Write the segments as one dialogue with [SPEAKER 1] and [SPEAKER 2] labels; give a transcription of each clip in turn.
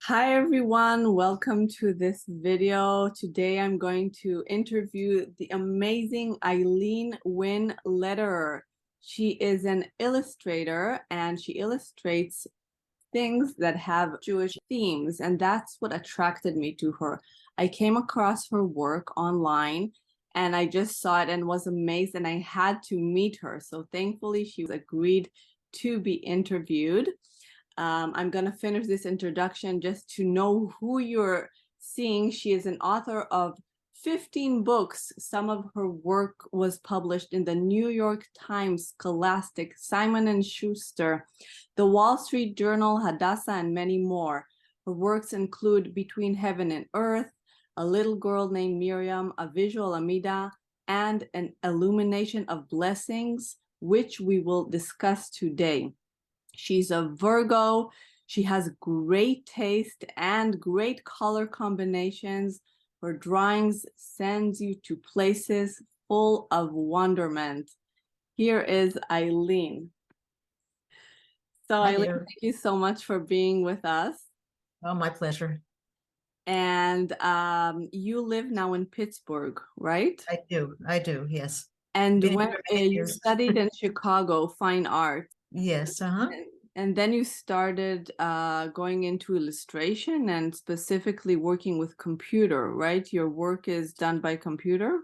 [SPEAKER 1] Hi everyone, welcome to this video. Today I'm going to interview the amazing Ilene Winn Lederer. She is an illustrator and she illustrates things that have Jewish themes, and that's what attracted me to her. I came across her work online and I just saw it and was amazed, and I had to meet her. So thankfully she agreed to be interviewed. I'm going to finish this introduction just to know who you're seeing. She is an author of 15 books. Some of her work was published in the New York Times, Scholastic, Simon & Schuster, the Wall Street Journal, Hadassah, and many more. Her works include Between Heaven and Earth, A Little Girl Named Miriam, A Visual Amida, and An Illumination of Blessings, which we will discuss today. She's a Virgo. She has great taste and great color combinations. Her drawings sends you to places full of wonderment. Here is Ilene. So Ilene, thank you so much for being with us.
[SPEAKER 2] Oh, my pleasure.
[SPEAKER 1] And you live now in Pittsburgh, right?
[SPEAKER 2] I do, yes.
[SPEAKER 1] And when you studied in Chicago, fine art.
[SPEAKER 2] Yes,
[SPEAKER 1] And then you started going into illustration and specifically working with computer, right? Your work is done by computer?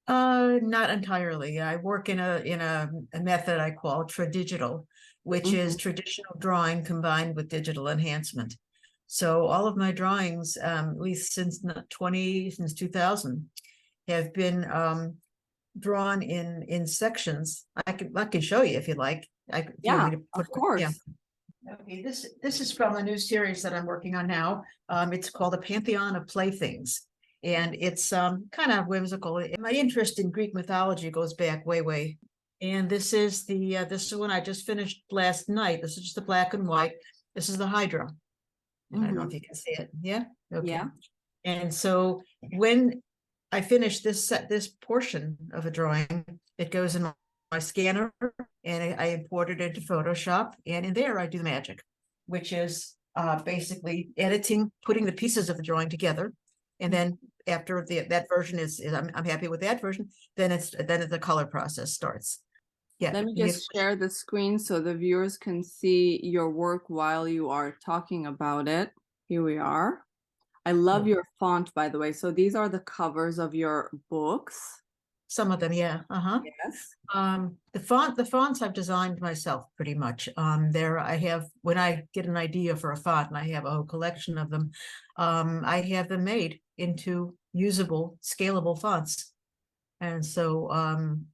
[SPEAKER 2] Not entirely. I work in a method I call tradigital, which is traditional drawing combined with digital enhancement. So all of my drawings, at least since 2000, have been drawn in sections. I can show you if you like.
[SPEAKER 1] Yeah, of course.
[SPEAKER 2] Yeah. Okay, this is from a new series that I'm working on now. It's called A Pantheon of Playthings, and it's kind of whimsical. My interest in Greek mythology goes back way. And this is one I just finished last night. This is just the black and white. This is the Hydra. I don't know if you can see it. Yeah. Okay.
[SPEAKER 1] Yeah.
[SPEAKER 2] And so when I finish this portion of a drawing, it goes in my scanner, and I import it into Photoshop, and in there I do the magic, which is basically editing, putting the pieces of the drawing together, and then after that version is I'm happy with that version, then the color process starts. Yeah.
[SPEAKER 1] Let me just share the screen so the viewers can see your work while you are talking about it. Here we are. I love your font, by the way. So these are the covers of your books.
[SPEAKER 2] Some of them, yeah.
[SPEAKER 1] Yes.
[SPEAKER 2] The fonts I've designed myself pretty much. There I have, when I get an idea for a font, and I have a whole collection of them, I have them made into usable, scalable fonts. And so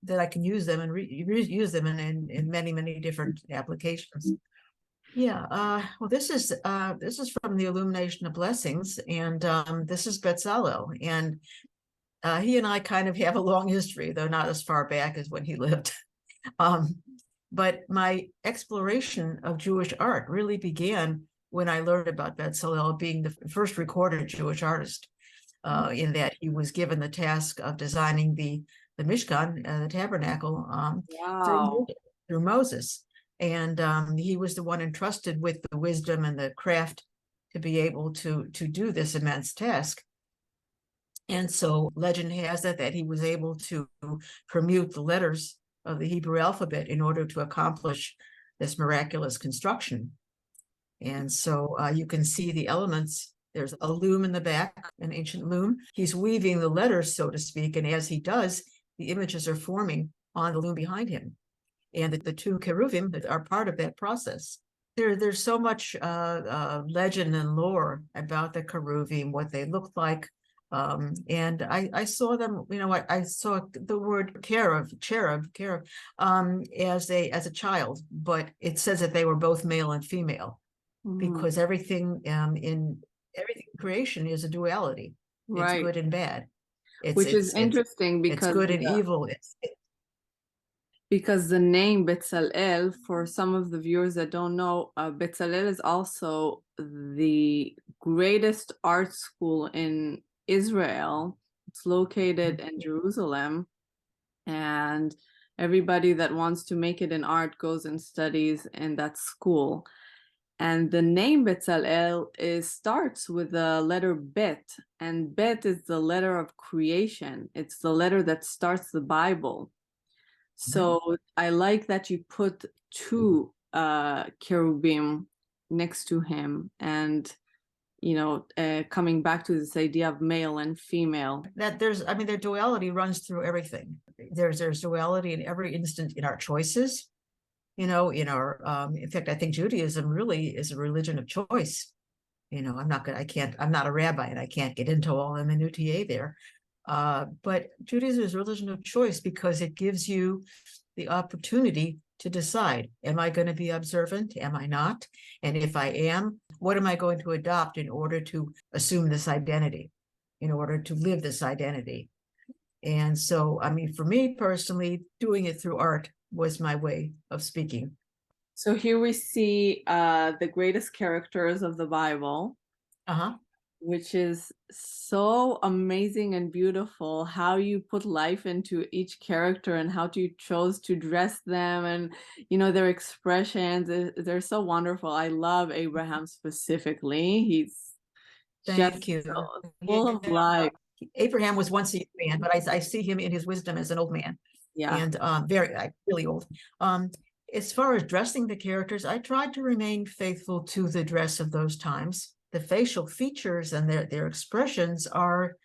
[SPEAKER 2] that I can use them and reuse them in many different applications. Yeah, well, this is from the Illumination of Blessings, and this is Betzalel, and he and I kind of have a long history, though not as far back as when he lived. But my exploration of Jewish art really began when I learned about Betzalel being the first recorded Jewish artist, in that he was given the task of designing the Mishkan, the tabernacle, through Moses. And he was the one entrusted with the wisdom and the craft to be able to do this immense task. And so legend has it that he was able to permute the letters of the Hebrew alphabet in order to accomplish this miraculous construction. And so you can see the elements. There's a loom in the back, an ancient loom. He's weaving the letters, so to speak, and as he does, the images are forming on the loom behind him. And the two cherubim are part of that process. There's so much legend and lore about the cherubim, what they looked like. And I saw them, I saw the word cherub as a child, but it says that they were both male and female, because everything in creation is a duality. Right. It's good and bad.
[SPEAKER 1] Which is interesting because
[SPEAKER 2] it's good and evil.
[SPEAKER 1] Because the name Betzalel, for some of the viewers that don't know, Betzalel is also the greatest art school in Israel. It's located in Jerusalem, and everybody that wants to make it in art goes and studies in that school. And the name Betzalel starts with the letter Bet, and Bet is the letter of creation. It's the letter that starts the Bible. So I like that you put two cherubim next to him, and coming back to this idea of male and female.
[SPEAKER 2] That their duality runs through everything. There's duality in every instant in our choices. In fact, I think Judaism really is a religion of choice. I'm not a rabbi and I can't get into all the minutiae there. But Judaism is a religion of choice because it gives you the opportunity to decide, am I going to be observant? Am I not? And if I am, what am I going to adopt in order to assume this identity, in order to live this identity? And so, for me personally, doing it through art was my way of speaking.
[SPEAKER 1] So here we see the greatest characters of the Bible, which is so amazing and beautiful, how you put life into each character and how you chose to dress them, and their expressions. They're so wonderful. I love Abraham specifically. He's
[SPEAKER 2] Thank you.
[SPEAKER 1] Full of life.
[SPEAKER 2] Abraham was once a young man, but I see him in his wisdom as an old man.
[SPEAKER 1] Yeah.
[SPEAKER 2] And really old. As far as dressing the characters, I tried to remain faithful to the dress of those times. The facial features and their expressions are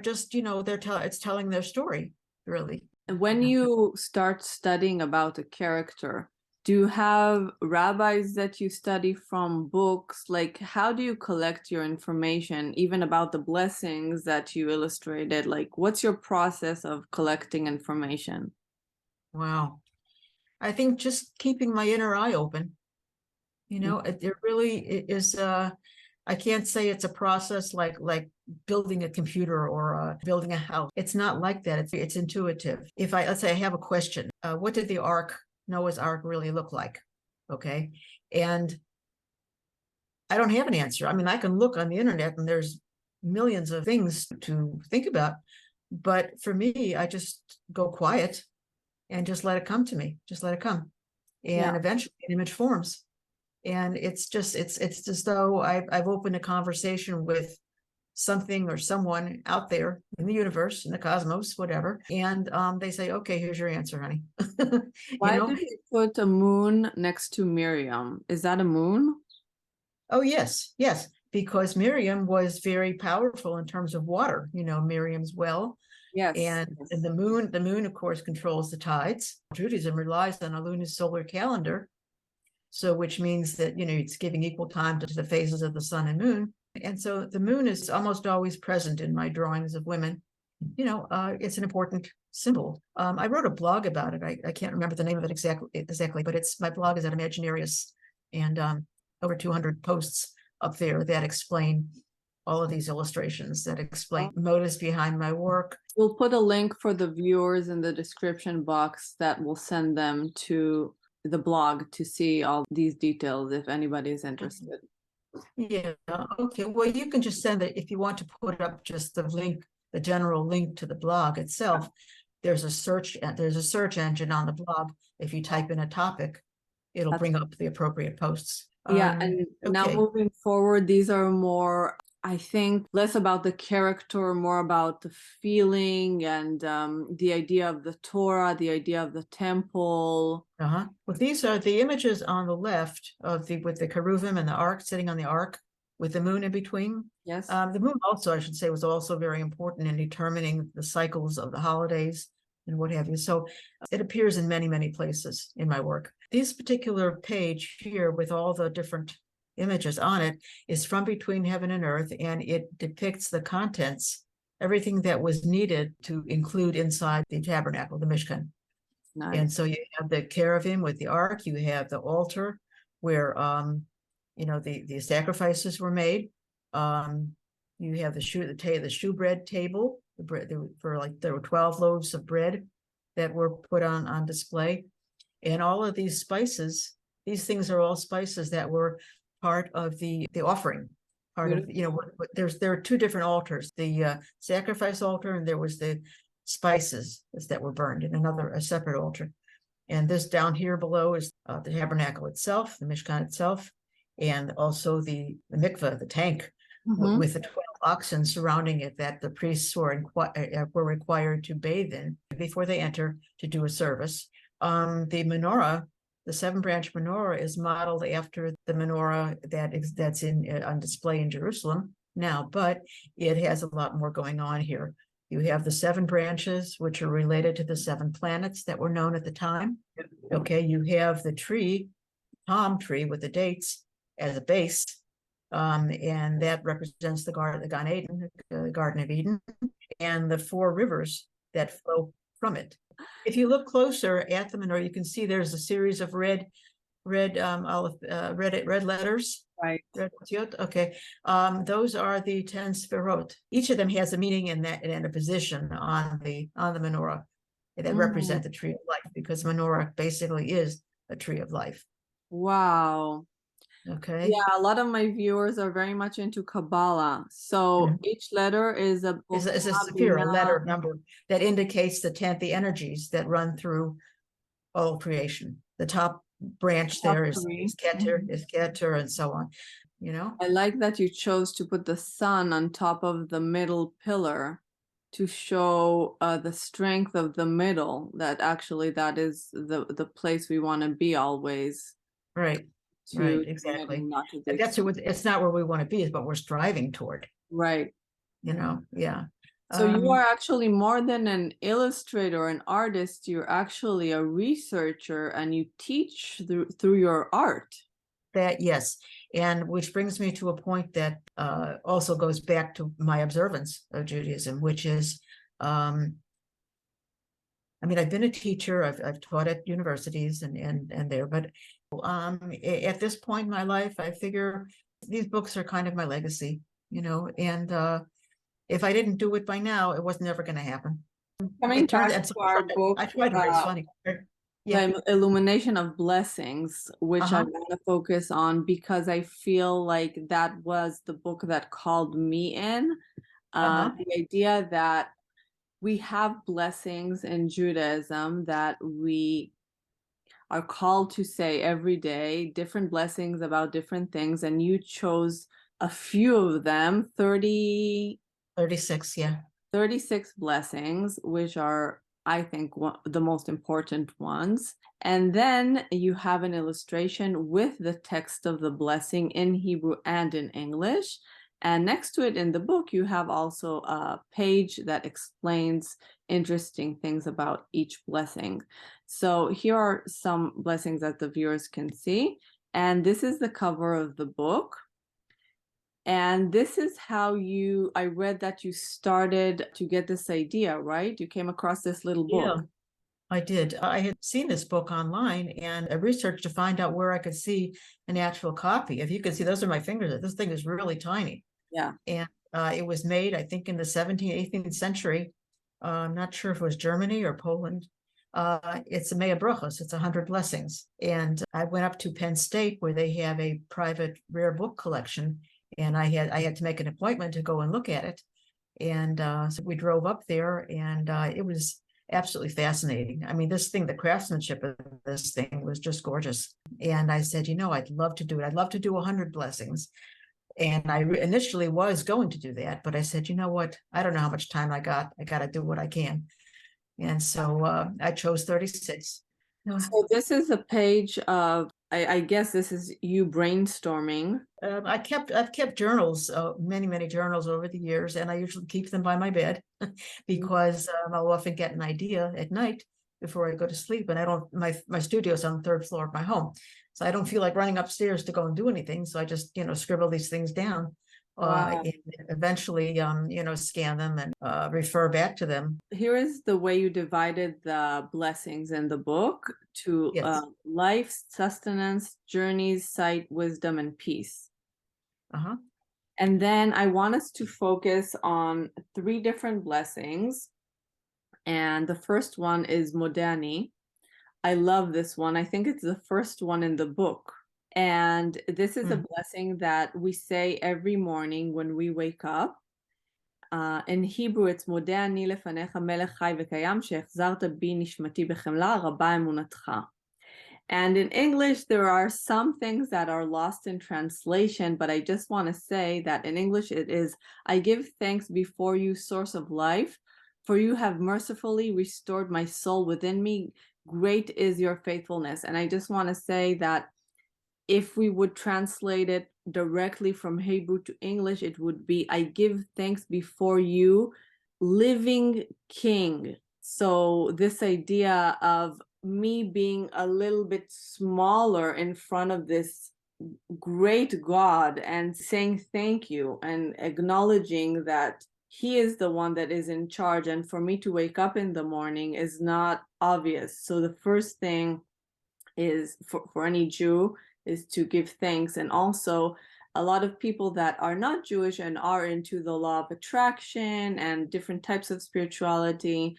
[SPEAKER 2] just, it's telling their story, really.
[SPEAKER 1] When you start studying about a character, do you have rabbis that you study from, books? Like, how do you collect your information, even about the blessings that you illustrated? Like, what's your process of collecting information?
[SPEAKER 2] Wow. I think just keeping my inner eye open. It really is, I can't say it's a process like building a computer or building a house. It's not like that. It's intuitive. Let's say I have a question, what did Noah's Ark really look like? Okay. And I don't have an answer. I can look on the internet and there's millions of things to think about. But for me, I just go quiet and just let it come to me. Just let it come. And eventually an image forms. And it's as though I've opened a conversation with something or someone out there in the universe, in the cosmos, whatever. And they say, okay, here's your answer, honey.
[SPEAKER 1] Why did you put a moon next to Miriam? Is that a moon?
[SPEAKER 2] Oh, yes. Because Miriam was very powerful in terms of water, Miriam's well.
[SPEAKER 1] Yes.
[SPEAKER 2] And the moon, of course, controls the tides. Judaism relies on a lunisolar calendar. So which means that, it's giving equal time to the phases of the sun and moon. And so the moon is almost always present in my drawings of women. It's an important symbol. I wrote a blog about it. I can't remember the name of it exactly, but my blog is at Imaginarius, and over 200 posts up there that explain all of these illustrations, that explain motives behind my work.
[SPEAKER 1] We'll put a link for the viewers in the description box that will send them to the blog to see all these details if anybody is interested.
[SPEAKER 2] Yeah, okay. Well, you can just send it if you want to put up just the link, the general link to the blog itself. There's a search engine on the blog. If you type in a topic, it'll bring up the appropriate posts.
[SPEAKER 1] And now moving forward, these are more, I think, less about the character, more about the feeling and the idea of the Torah, the idea of the temple.
[SPEAKER 2] Well, these are the images on the left with the cherubim and the ark, sitting on the ark with the moon in between.
[SPEAKER 1] Yes.
[SPEAKER 2] The moon also, I should say, was also very important in determining the cycles of the holidays and what have you. So it appears in many, many places in my work. This particular page here with all the different images on it is from Between Heaven and Earth, and it depicts the contents, everything that was needed to include inside the tabernacle, the Mishkan. Nice. And so you have the cherubim with the ark, you have the altar where the sacrifices were made. You have the shewbread table, the bread there were 12 loaves of bread that were put on display. And all of these spices, these things are all spices that were part of the offering. There are two different altars, the sacrifice altar, and there was the spices that were burned in a separate altar. And this down here below is the tabernacle itself, the Mishkan itself. and also the mikveh, the tank,
[SPEAKER 1] Mhm.
[SPEAKER 2] with the 12 oxen surrounding it that the priests were required to bathe in before they enter to do a service. The menorah, the 7-branch menorah, is modeled after the menorah that's on display in Jerusalem now, but it has a lot more going on here. You have the 7 branches, which are related to the 7 planets that were known at the time. Okay, you have the tree, palm tree with the dates as a base, and that represents the Garden of Eden, and the 4 rivers that flow from it. If you look closer at the menorah, you can see there's a series of red letters.
[SPEAKER 1] Right.
[SPEAKER 2] Red, okay. Those are the 10 sferot. Each of them has a meaning in a position on the menorah that represent the tree of life, because menorah basically is a tree of life.
[SPEAKER 1] Wow.
[SPEAKER 2] Okay.
[SPEAKER 1] Yeah, a lot of my viewers are very much into Kabbalah. So each letter is a
[SPEAKER 2] Is a sephira, a letter number that indicates the energies that run through all creation. The top branch there is Keter, and so on. You know,
[SPEAKER 1] I like that you chose to put the sun on top of the middle pillar to show the strength of the middle, that actually that is the place we want to be always.
[SPEAKER 2] Right. Right, exactly.
[SPEAKER 1] Not to
[SPEAKER 2] That's it's not where we want to be, but we're striving toward.
[SPEAKER 1] Right.
[SPEAKER 2] You know, yeah.
[SPEAKER 1] So you are actually more than an illustrator, an artist. You're actually a researcher, and you teach through your art.
[SPEAKER 2] That, yes. And which brings me to a point that also goes back to my observance of Judaism, which is, I mean, I've been a teacher. I've taught at universities and there, but at this point in my life, I figure these books are kind of my legacy, you know, and if I didn't do it by now, it was never going to happen.
[SPEAKER 1] Coming back to our book,
[SPEAKER 2] I tried to raise funny.
[SPEAKER 1] Yeah. The Illumination of Blessings, which I want to focus on because I feel like that was the book that called me in. The idea that we have blessings in Judaism that we are called to say every day, different blessings about different things, and you chose a few of them,
[SPEAKER 2] 36, yeah.
[SPEAKER 1] 36 blessings, which are, I think, the most important ones. And then you have an illustration with the text of the blessing in Hebrew and in English. And next to it in the book, you have also a page that explains interesting things about each blessing. So here are some blessings that the viewers can see. And this is the cover of the book. And this is how I read that you started to get this idea, right? You came across this little book.
[SPEAKER 2] Yeah, I did. I had seen this book online, and I researched to find out where I could see an actual copy. If you can see, those are my fingers. This thing is really tiny.
[SPEAKER 1] Yeah.
[SPEAKER 2] And it was made, I think, in the 17th, 18th century. I'm not sure if it was Germany or Poland. It's a Mea Brachos. It's 100 blessings. And I went up to Penn State, where they have a private rare book collection, and I had to make an appointment to go and look at it. And so we drove up there, and it was absolutely fascinating. I mean, the craftsmanship of this thing was just gorgeous. And I said, you know, I'd love to do it. I'd love to do 100 blessings. And I initially was going to do that, but I said, you know what? I don't know how much time I got. I got to do what I can. And so I chose 36.
[SPEAKER 1] So this is a page of, I guess this is you brainstorming.
[SPEAKER 2] I've kept journals, many journals over the years, and I usually keep them by my bed because I'll often get an idea at night before I go to sleep. And I don't, my studio's on the 3rd floor of my home, so I don't feel like running upstairs to go and do anything. So I just, scribble these things down. And eventually, scan them and refer back to them.
[SPEAKER 1] Here is the way you divided the blessings in the book to life, sustenance, journeys, sight, wisdom, and peace. And then I want us to focus on 3 different blessings. And the first one is Modani. I love this one. I think it's the first one in the book. And this is a blessing that we say every morning when we wake up. In Hebrew, it's Modeh ani lefanecha melech chai vekayam, שהחזרת בי נשמתי בחמלה, רבה אמונתך. And in English, there are some things that are lost in translation, but I just want to say that in English it is, I give thanks before you, source of life, for you have mercifully restored my soul within me. Great is your faithfulness. And I just want to say that if we would translate it directly from Hebrew to English, it would be, I give thanks before you, living King. So this idea of me being a little bit smaller in front of this great God and saying thank you and acknowledging that he is the one that is in charge, and for me to wake up in the morning is not obvious. So the first thing is for any Jew is to give thanks. And also a lot of people that are not Jewish and are into the law of attraction and different types of spirituality,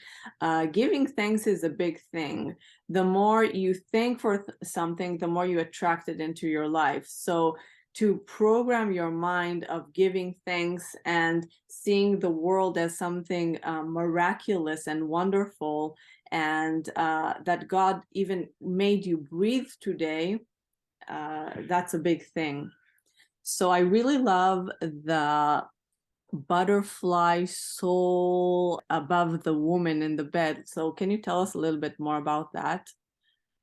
[SPEAKER 1] giving thanks is a big thing. The more you thank for something, the more you attract it into your life. So to program your mind of giving thanks and seeing the world as something miraculous and wonderful, and that God even made you breathe today, that's a big thing. So I really love the butterfly soul above the woman in the bed. So can you tell us a little bit more about that?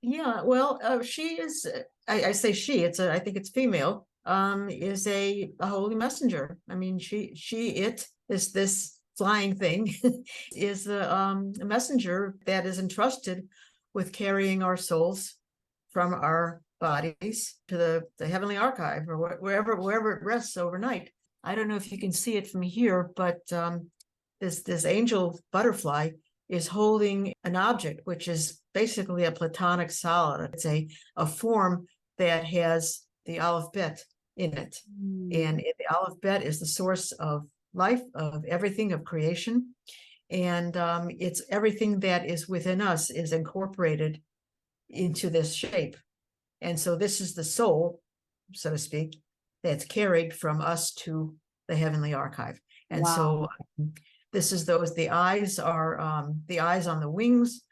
[SPEAKER 2] Yeah, well, she is, I say she, I think it's female, is a holy messenger. I mean, it is this flying thing is a messenger that is entrusted with carrying our souls from our bodies to the heavenly archive, or wherever it rests overnight. I don't know if you can see it from here, but this angel butterfly is holding an object, which is basically a platonic solid. It's a form that has the Aleph Bet in it. And the Aleph Bet is the source of life, of everything, of creation. And it's everything that is within us is incorporated into this shape. And so this is the soul, so to speak, that's carried from us to the heavenly archive. And
[SPEAKER 1] Wow.
[SPEAKER 2] so this is the eyes are the eyes on the wings.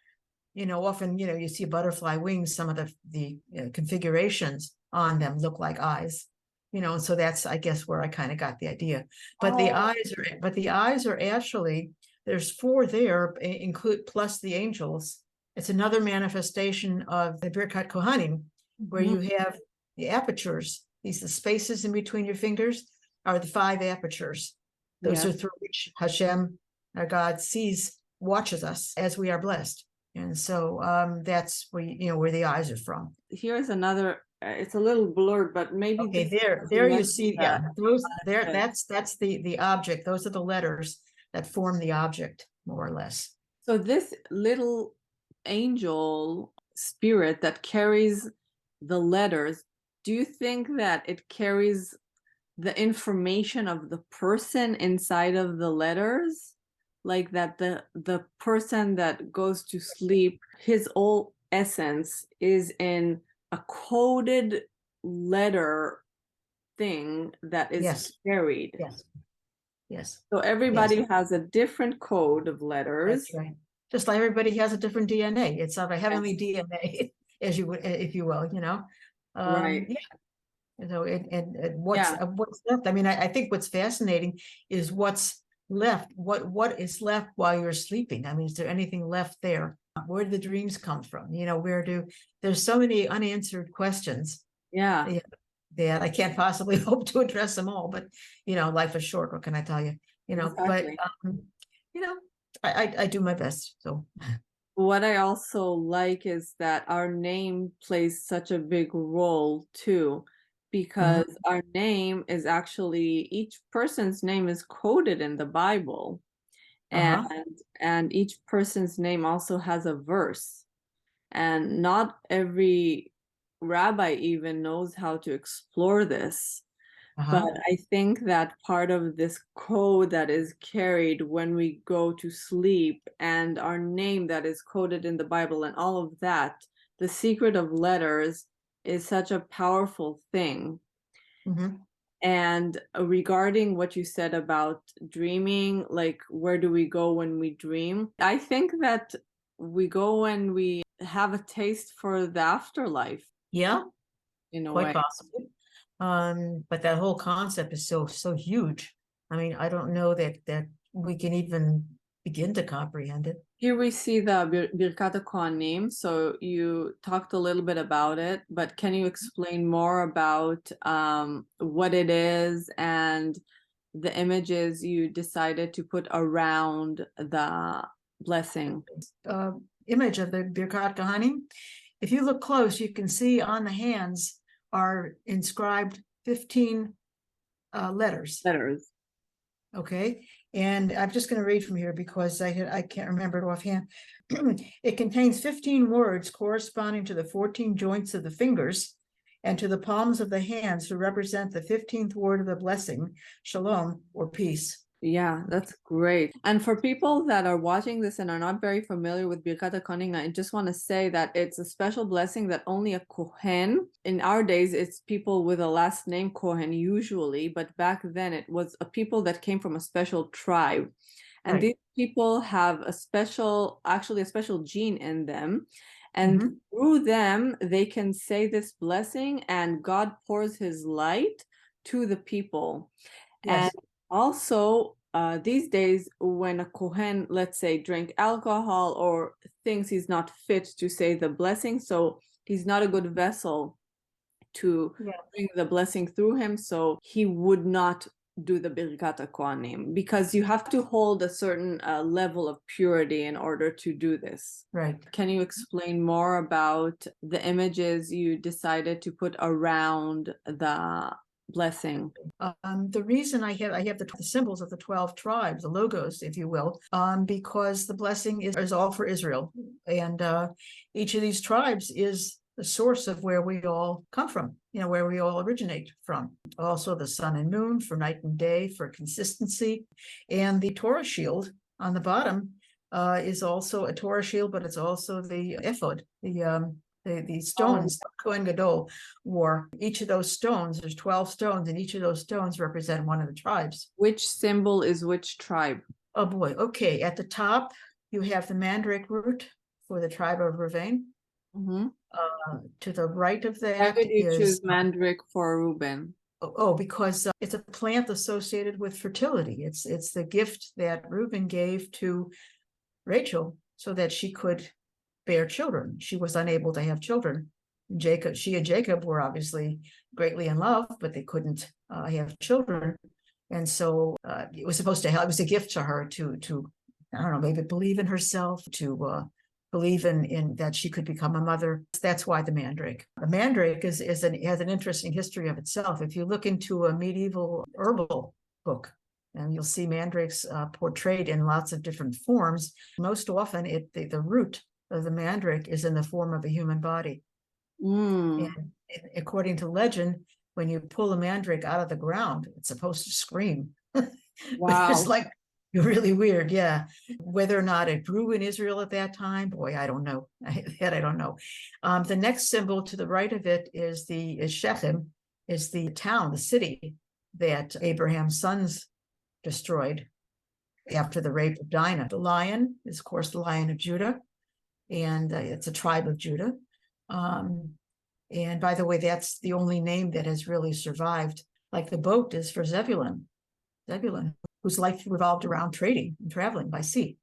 [SPEAKER 2] Often, you see butterfly wings, some of the configurations on them look like eyes, and so that's, I guess, where I kind of got the idea. But the eyes are actually, there's 4 there, include plus the angels. It's another manifestation of the Birkat Cohanim, where you have the apertures. The spaces in between your fingers are the 5 apertures. Those are through which Hashem, our God, watches us as we are blessed. And so that's where the eyes are from.
[SPEAKER 1] Here's another, it's a little blurred, but maybe
[SPEAKER 2] okay, there you see, that's the object. Those are the letters that form the object, more or less.
[SPEAKER 1] So this little angel spirit that carries the letters, do you think that it carries the information of the person inside of the letters? Like that the person that goes to sleep, his whole essence is in a coded letter thing that is carried.
[SPEAKER 2] Yes.
[SPEAKER 1] So everybody has a different code of letters.
[SPEAKER 2] That's right. Just like everybody has a different DNA. It's of a heavenly DNA, as you would, if you will,
[SPEAKER 1] Right.
[SPEAKER 2] Yeah. And what's left? I mean, I think what's fascinating is what's left. What is left while you're sleeping? I mean, is there anything left there? Where do the dreams come from? There's so many unanswered questions.
[SPEAKER 1] Yeah.
[SPEAKER 2] That I can't possibly hope to address them all, but life is short. What can I tell you?
[SPEAKER 1] Exactly.
[SPEAKER 2] But I do my best. So
[SPEAKER 1] what I also like is that our name plays such a big role too, because our name is actually, each person's name is coded in the Bible, and each person's name also has a verse, and not every rabbi even knows how to explore this. But I think that part of this code that is carried when we go to sleep, and our name that is coded in the Bible and all of that, the secret of letters is such a powerful thing. And regarding what you said about dreaming, like where do we go when we dream? I think that we go when we have a taste for the afterlife
[SPEAKER 2] Yeah,
[SPEAKER 1] in a
[SPEAKER 2] quite
[SPEAKER 1] way.
[SPEAKER 2] possibly. But that whole concept is so huge. I mean, I don't know that we can even begin to comprehend it.
[SPEAKER 1] Here we see the Birkat Cohanim. So you talked a little bit about it, but can you explain more about what it is and the images you decided to put around the blessing?
[SPEAKER 2] Image of the Birkat Cohanim. If you look close, you can see on the hands are inscribed 15 letters. Okay, and I'm just going to read from here because I can't remember it offhand. It contains 15 words corresponding to the 14 joints of the fingers and to the palms of the hands to represent the 15th word of the blessing, shalom, or peace.
[SPEAKER 1] Yeah, that's great. And for people that are watching this and are not very familiar with Birkat Cohanim, I just want to say that it's a special blessing that only a Kohen, in our days, it's people with a last name Kohen usually, but back then it was a people that came from a special tribe. And
[SPEAKER 2] Right.
[SPEAKER 1] these people have a special gene in them. And through them, they can say this blessing and God pours his light to the people.
[SPEAKER 2] Yes.
[SPEAKER 1] And also, these days, when a Kohen, let's say, drink alcohol or thinks he's not fit to say the blessing, so he's not a good vessel to bring the blessing through him, so he would not do the Birkat Cohanim, because you have to hold a certain level of purity in order to do this.
[SPEAKER 2] Right.
[SPEAKER 1] Can you explain more about the images you decided to put around the blessing?
[SPEAKER 2] The reason I have the symbols of the 12 tribes, the logos, if you will, because the blessing is all for Israel, and each of these tribes is the source of where we all come from, where we all originate from. Also the sun and moon for night and day, for consistency, and the Torah shield on the bottom is also a Torah shield, but it's also the ephod, the stones Kohen Gadol wore. Each of those stones, there's 12 stones, and each of those stones represent one of the tribes.
[SPEAKER 1] Which symbol is which tribe?
[SPEAKER 2] Oh boy, okay. At the top, you have the mandrake root for the tribe of Reuven. To the right of that,
[SPEAKER 1] why did you choose mandrake for Reuben?
[SPEAKER 2] Because it's a plant associated with fertility. It's the gift that Reuben gave to Rachel so that she could bear children. She was unable to have children. She and Jacob were obviously greatly in love, but they couldn't have children. And so it was supposed to help. It was a gift to her to I don't know, maybe believe in herself, to believe in that she could become a mother. That's why the mandrake. The mandrake has an interesting history of itself. If you look into a medieval herbal book, and you'll see mandrakes portrayed in lots of different forms. Most often, the root of the mandrake is in the form of a human body. And according to legend, when you pull a mandrake out of the ground, it's supposed to scream.
[SPEAKER 1] Wow.
[SPEAKER 2] It's like really weird, yeah. Whether or not it grew in Israel at that time, boy, I don't know. That I don't know. The next symbol to the right of it is Shechem, is the town, the city that Abraham's sons destroyed after the rape of Dinah. The lion is, of course, the Lion of Judah, and it's a tribe of Judah. And by the way, that's the only name that has really survived. Like the boat is for Zebulun, whose life revolved around trading and traveling by sea.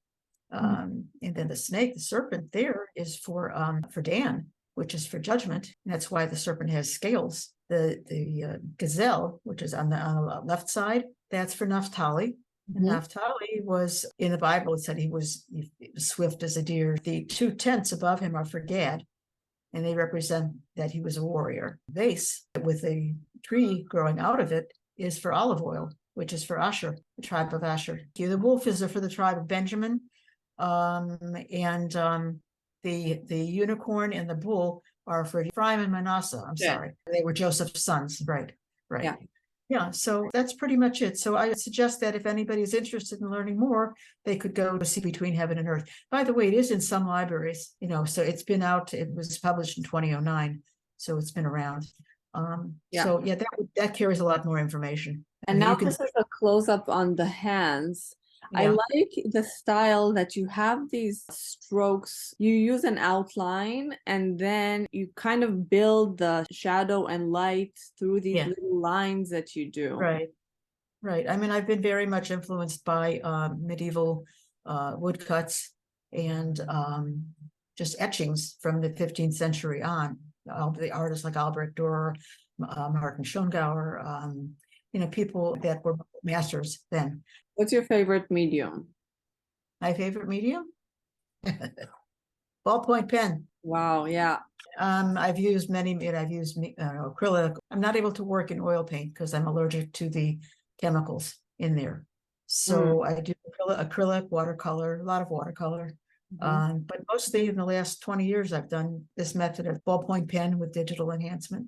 [SPEAKER 2] And then the snake, the serpent, there is for Dan, which is for judgment. And that's why the serpent has scales. The gazelle, which is on the left side, that's for Naphtali. And Naphtali was, in the Bible, it said he was swift as a deer. The two tents above him are for Gad, and they represent that he was a warrior. The vase with a tree growing out of it is for olive oil, which is for Asher, the tribe of Asher. The wolf is for the tribe of Benjamin, and the unicorn and the bull are for Ephraim and Manasseh. I'm sorry, they were Joseph's sons. Right. Yeah, so that's pretty much it. So I suggest that if anybody is interested in learning more, they could go to See Between Heaven and Earth. By the way, it is in some libraries, so it's been out. It was published in 2009, so it's been around. So yeah, that carries a lot more information.
[SPEAKER 1] And now this is a close-up on the hands. I
[SPEAKER 2] Yeah,
[SPEAKER 1] like the style that you have these strokes. You use an outline and then you kind of build the shadow and light through these
[SPEAKER 2] yeah,
[SPEAKER 1] little lines that you do.
[SPEAKER 2] right, right. I mean, I've been very much influenced by medieval woodcuts and just etchings from the 15th century on. The artists like Albrecht Dürer, Martin Schongauer, people that were masters then.
[SPEAKER 1] What's your favorite medium?
[SPEAKER 2] My favorite medium? Ballpoint pen.
[SPEAKER 1] Wow, yeah.
[SPEAKER 2] I've used I've used acrylic. I'm not able to work in oil paint because I'm allergic to the chemicals in there. So I do acrylic, watercolor, a lot of watercolor. But mostly in the last 20 years, I've done this method of ballpoint pen with digital enhancement.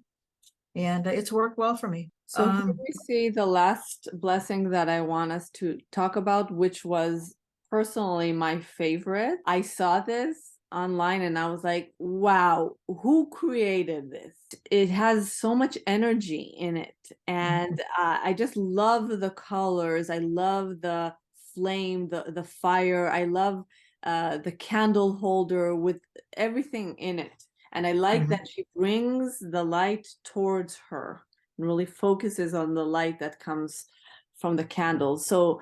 [SPEAKER 2] And it's worked well for me.
[SPEAKER 1] So here we see the last blessing that I want us to talk about, which was personally my favorite. I saw this online and I was like, wow, who created this? It has so much energy in it. And I just love the colors. I love the flame, the fire. I love the candle holder with everything in it. And I like that she brings the light towards her, really focuses on the light that comes from the candles. So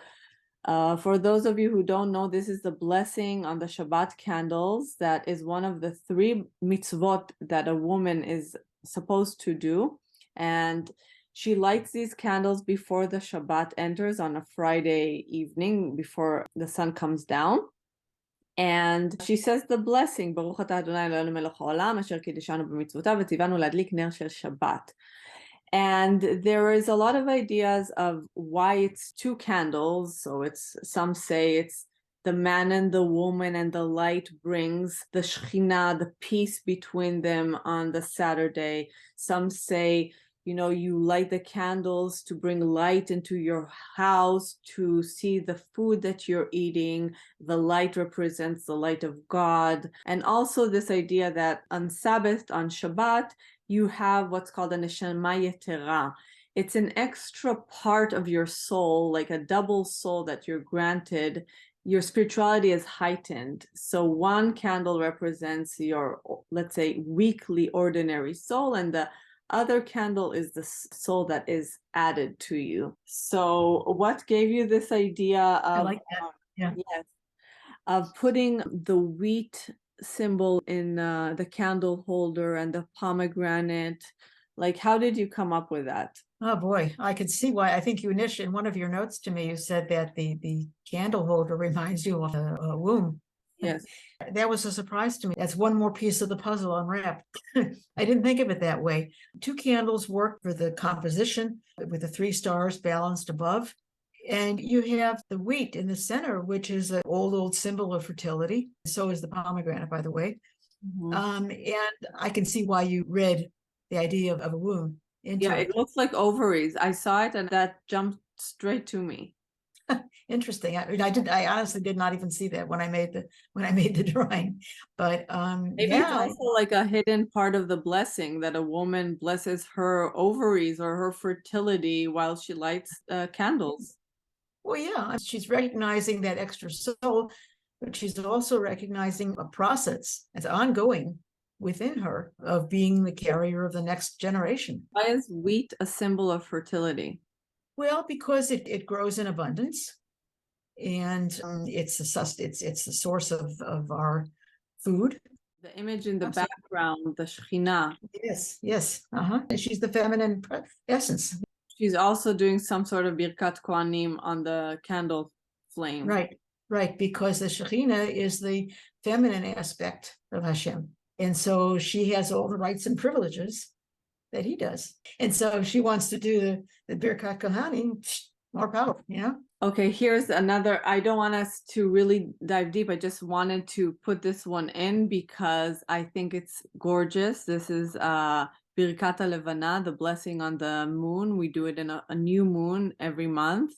[SPEAKER 1] for those of you who don't know, this is the blessing on the Shabbat candles. That is one of the 3 mitzvot that a woman is supposed to do. And she lights these candles before the Shabbat enters on a Friday evening, before the sun comes down. And she says the blessing, ברוך אתה ה' אלוהינו מלך העולם, אשר קידשנו במצוותיו וציוונו להדליק נר של שבת. And there is a lot of ideas of why it's 2 candles. So some say it's the man and the woman, and the light brings the Shekhinah, the peace between them on the Saturday. Some say, you light the candles to bring light into your house, to see the food that you're eating. The light represents the light of God. And also this idea that on Sabbath, on Shabbat, you have what's called a neshama yetera. It's an extra part of your soul, like a double soul that you're granted. Your spirituality is heightened. So one candle represents your, let's say, weekly ordinary soul, and the other candle is the soul that is added to you. So what gave you this idea of,
[SPEAKER 2] I like that. Yeah.
[SPEAKER 1] yes, of putting the wheat symbol in the candle holder and the pomegranate? Like, how did you come up with that?
[SPEAKER 2] Oh boy, I could see why. I think you initially, in one of your notes to me, you said that the candle holder reminds you of a womb.
[SPEAKER 1] Yes.
[SPEAKER 2] That was a surprise to me. That's one more piece of the puzzle unwrapped. I didn't think of it that way. 2 candles work for the composition with the 3 stars balanced above. And you have the wheat in the center, which is an old symbol of fertility. So is the pomegranate, by the way. And I can see why you read the idea of a womb into it.
[SPEAKER 1] It looks like ovaries. I saw it and that jumped straight to me.
[SPEAKER 2] Interesting. I honestly did not even see that when I made the drawing, but
[SPEAKER 1] maybe it's also like a hidden part of the blessing, that a woman blesses her ovaries or her fertility while she lights candles.
[SPEAKER 2] Well, yeah, she's recognizing that extra soul, but she's also recognizing a process that's ongoing within her of being the carrier of the next generation.
[SPEAKER 1] Why is wheat a symbol of fertility?
[SPEAKER 2] Well, because it grows in abundance, and it's the source of our food.
[SPEAKER 1] The image in the background, the Shekhinah.
[SPEAKER 2] Yes. She's the feminine essence.
[SPEAKER 1] She's also doing some sort of Birkat Cohanim on the candle flame.
[SPEAKER 2] Right, because the Shekhinah is the feminine aspect of Hashem. And so she has all the rights and privileges that he does. And so if she wants to do the Birkat Cohanim, more power,
[SPEAKER 1] Okay, here's another. I don't want us to really dive deep. I just wanted to put this one in because I think it's gorgeous. This is Birkat Levana, the blessing on the moon. We do it in a new moon every month.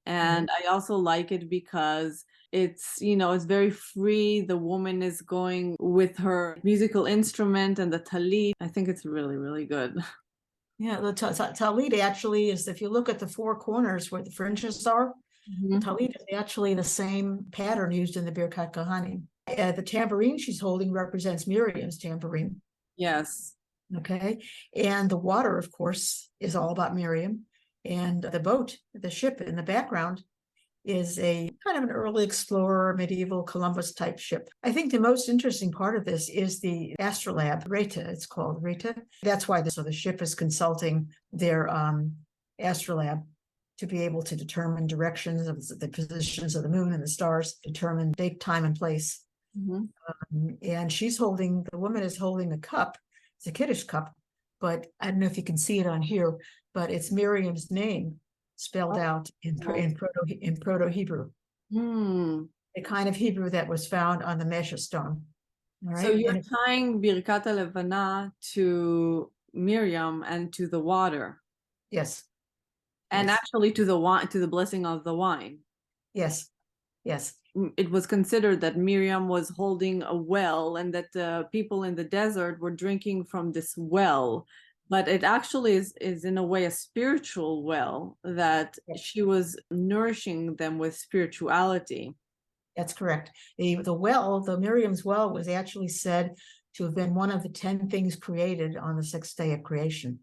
[SPEAKER 1] And I also like it because it's, it's very free. The woman is going with her musical instrument and the talit. I think it's really, really good.
[SPEAKER 2] Yeah, the talit actually is, if you look at the 4 corners where the fringes are, The talit is actually the same pattern used in the Birkat Cohanim. The tambourine she's holding represents Miriam's tambourine.
[SPEAKER 1] Yes.
[SPEAKER 2] Okay. And the water, of course, is all about Miriam. And the boat, the ship in the background, is a kind of an early explorer, medieval Columbus type ship. I think the most interesting part of this is the astrolabe, Reta, it's called Reta. That's why the ship is consulting their astrolabe to be able to determine directions of the positions of the moon and the stars, determine date, time, and place. And the woman is holding a cup. It's a Kiddush cup, but I don't know if you can see it on here, but it's Miriam's name spelled out in Proto-Hebrew. The kind of Hebrew that was found on the Mesha stone. All right?
[SPEAKER 1] So you're tying Birkat Levana to Miriam and to the water.
[SPEAKER 2] Yes.
[SPEAKER 1] And
[SPEAKER 2] yes.
[SPEAKER 1] actually to the wine, to the blessing of the wine.
[SPEAKER 2] Yes. Yes.
[SPEAKER 1] It was considered that Miriam was holding a well and that the people in the desert were drinking from this well. But it actually is in a way a spiritual well, that she was nourishing them with spirituality.
[SPEAKER 2] That's correct. The Miriam's well was actually said to have been one of the 10 things created on the sixth day of creation.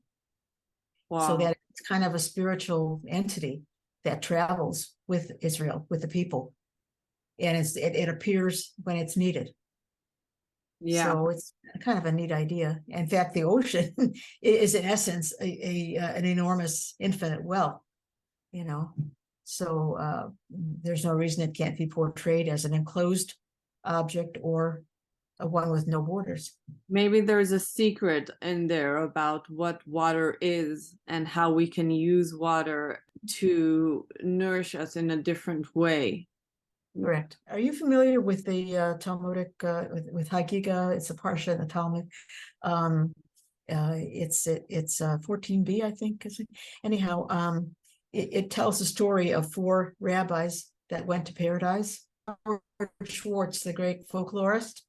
[SPEAKER 1] Wow.
[SPEAKER 2] So that it's kind of a spiritual entity that travels with Israel, with the people. And it appears when it's needed.
[SPEAKER 1] Yeah.
[SPEAKER 2] So it's kind of a neat idea. In fact, the ocean is in essence an enormous infinite well, So there's no reason it can't be portrayed as an enclosed object or a one with no borders.
[SPEAKER 1] Maybe there's a secret in there about what water is and how we can use water to nourish us in a different way.
[SPEAKER 2] Correct. Are you familiar with the Talmudic, with Hagiga? It's a parsha in the Talmud. It's 14b, I think. Anyhow, it tells the story of 4 rabbis that went to paradise. Schwartz, the great folklorist,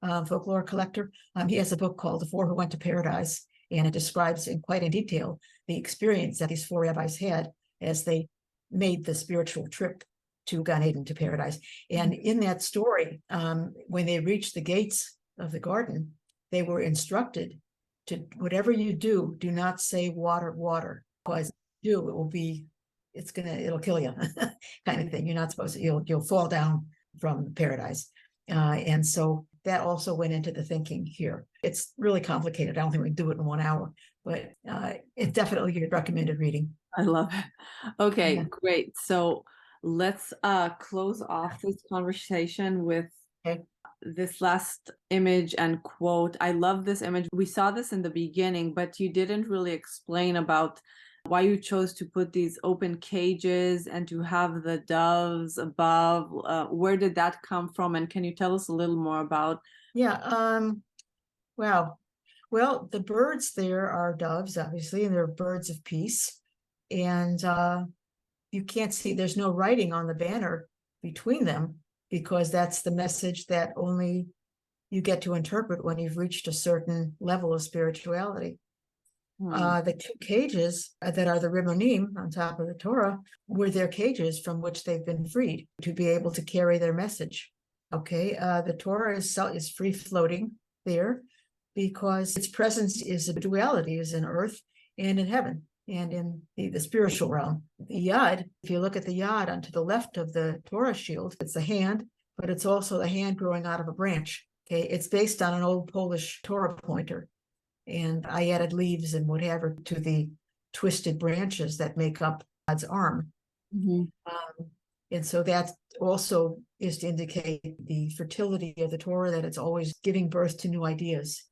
[SPEAKER 2] folklore collector, he has a book called The Four Who Went to Paradise, and it describes in quite in detail the experience that these 4 rabbis had as they made the spiritual trip to Gan Eden, to paradise. And in that story, when they reached the gates of the garden, they were instructed to, whatever you do, do not say water, water, because if you do, it'll kill you, kind of thing. You're not supposed to, you'll fall down from paradise. And so that also went into the thinking here. It's really complicated. I don't think we can do it in 1 hour, but it's definitely your recommended reading.
[SPEAKER 1] I love it. Okay, great. So let's close off this conversation with this last image and quote. I love this image. We saw this in the beginning, but you didn't really explain about why you chose to put these open cages and to have the doves above. Where did that come from? And can you tell us a little more about?
[SPEAKER 2] Wow. Well, the birds there are doves, obviously, and they're birds of peace. And you can't see, there's no writing on the banner between them, because that's the message that only you get to interpret when you've reached a certain level of spirituality. The 2 cages that are the Rimonim on top of the Torah were their cages from which they've been freed to be able to carry their message. Okay, the Torah is free floating there because its presence is a duality, is in earth and in heaven and in the spiritual realm. The Yad, if you look at the Yad on to the left of the Torah shield, it's the hand, but it's also the hand growing out of a branch. Okay, it's based on an old Polish Torah pointer. And I added leaves and whatever to the twisted branches that make up God's arm. And so that also is to indicate the fertility of the Torah, that it's always giving birth to new ideas,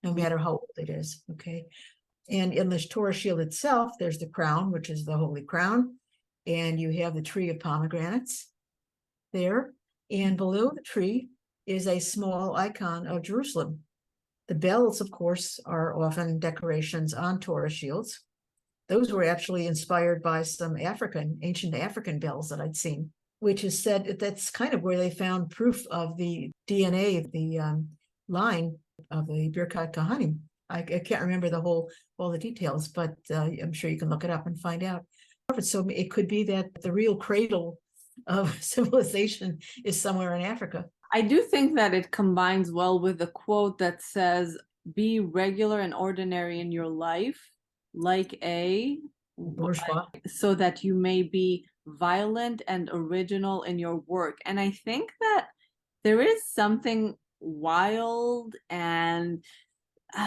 [SPEAKER 2] no matter how old it is. Okay. And in the Torah shield itself, there's the crown, which is the holy crown. And you have the tree of pomegranates there. And below the tree is a small icon of Jerusalem. The bells, of course, are often decorations on Torah shields. Those were actually inspired by some ancient African bells that I'd seen, which is said that's kind of where they found proof of the DNA of the line of the Birkat Cohanim. I can't remember all the details, but I'm sure you can look it up and find out. So it could be that the real cradle of civilization is somewhere in Africa.
[SPEAKER 1] I do think that it combines well with the quote that says, be regular and ordinary in your life, like a
[SPEAKER 2] Bourgeois.
[SPEAKER 1] so that you may be violent and original in your work. And I think that there is something wild and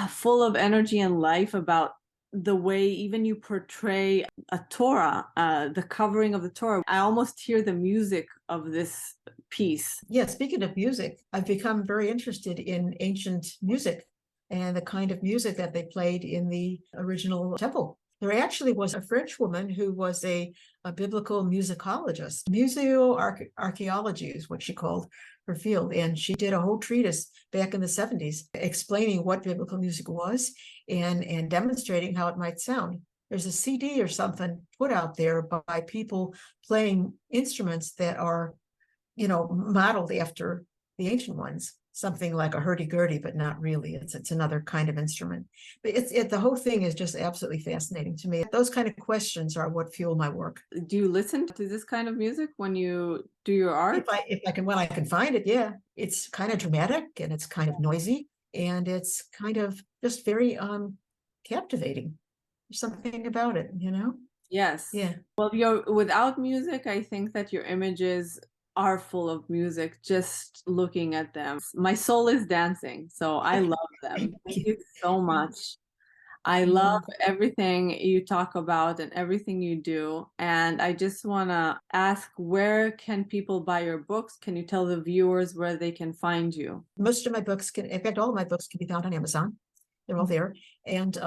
[SPEAKER 1] full of energy and life about the way even you portray a Torah, the covering of the Torah. I almost hear the music of this piece.
[SPEAKER 2] Yeah, speaking of music, I've become very interested in ancient music and the kind of music that they played in the original temple. There actually was a French woman who was a biblical musicologist. Museoarchaeology is what she called her field. And she did a whole treatise back in the 70s explaining what biblical music was and demonstrating how it might sound. There's a CD or something put out there by people playing instruments that are, modeled after the ancient ones. Something like a hurdy-gurdy, but not really. It's another kind of instrument. But the whole thing is just absolutely fascinating to me. Those kind of questions are what fuel my work.
[SPEAKER 1] Do you listen to this kind of music when you do your art?
[SPEAKER 2] If I can, when I can find it, yeah. It's kind of dramatic and it's kind of noisy and it's kind of just very captivating. There's something about it,
[SPEAKER 1] Yes.
[SPEAKER 2] Yeah.
[SPEAKER 1] Well, without music, I think that your images are full of music, just looking at them. My soul is dancing, so I love them. Thank you so much. I love everything you talk about and everything you do. And I just want to ask, where can people buy your books? Can you tell the viewers where they can find you?
[SPEAKER 2] Most of my books in fact, all of my books can be found on Amazon. They're all there. And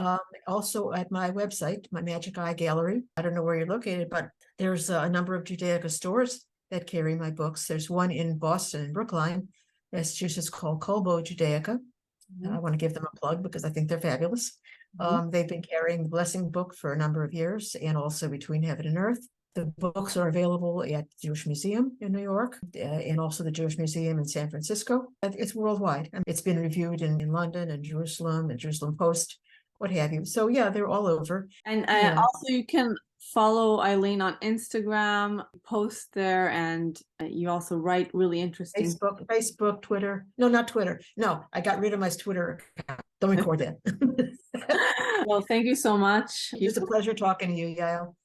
[SPEAKER 2] also at my website, my Magic Eye Gallery. I don't know where you're located, but there's a number of Judaica stores that carry my books. There's one in Boston, in Brookline, Massachusetts, called Colbo Judaica. I want to give them a plug because I think they're fabulous. They've been carrying the Blessing Book for a number of years, and also Between Heaven and Earth. The books are available at the Jewish Museum in New York, and also the Jewish Museum in San Francisco. It's worldwide. It's been reviewed in London and Jerusalem and Jerusalem Post, what have you. So yeah, they're all over.
[SPEAKER 1] And also you can follow Ilene on Instagram, post there, and you also write really interesting.
[SPEAKER 2] Facebook, Twitter. No, not Twitter. No, I got rid of my Twitter account. Don't record that.
[SPEAKER 1] Well, thank you so much.
[SPEAKER 2] It's a pleasure talking to you, Yael.